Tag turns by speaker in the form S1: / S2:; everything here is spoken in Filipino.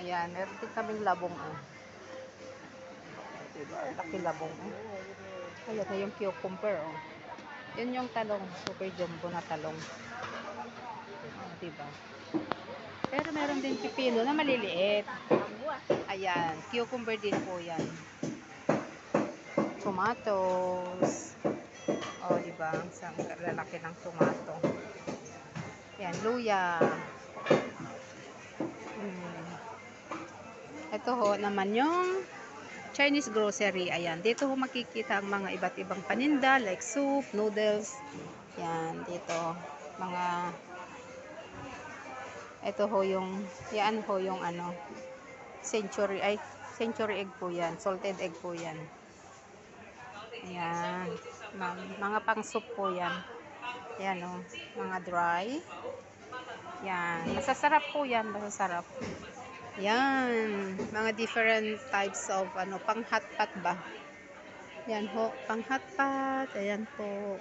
S1: Ayan, meron din kaming labong. Oh. Diba? Laki labong. Oh. Ayan na yung cucumber. Oh. Yun yung talong. Super jumbo na talong. Oh, diba? Pero meron din pipino na maliliit. Ayan, cucumber din po yan. Tomatoes. Oh, diba? Ang lalaki ng tomato. Ayan, luya. Ito ho naman yung Chinese grocery. Ayan, dito ho makikita ang mga iba't ibang paninda like soup, noodles. Yan, dito mga ito ho yung yan ho yung ano century egg po yan, salted egg po yan. Ayan, mga pang soup po yan. Ayan o, mga dry. Yan, masasarap po yan, masasarap. Yan, mga different types of ano, pang hot pot ba? Yan ho, pang hot pot. Ayan po.